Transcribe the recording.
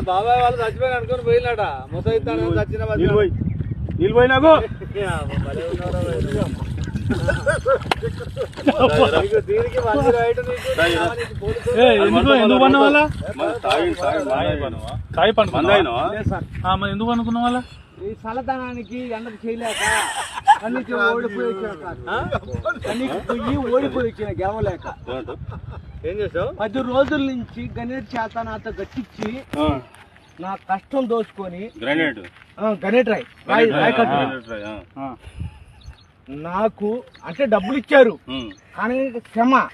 బాబాయ్ వాళ్ళు చచ్చిపోయి అనుకుని పోయినాట ముసైతాను చచ్చిన నీళ్ళు పోయినాకు దీనికి మంచి రైట్ ఎందుకు పన్న వాళ్ళ కాయ పండు మరి ఎందుకు అనుకున్న వాళ్ళ ఈ చల్లదనానికి ఎండకు చేయలేక కన్నీకి ఓడిపోయి వచ్చిన గెలవలేక ఏం చేసావు 10 రోజుల నుంచి గణేట్ చేత నాతో గట్టించి నా కష్టం దోచుకొని గణేట్ రాయ్ నాకు అంటే డబ్బులు ఇచ్చారు కానీ క్షమ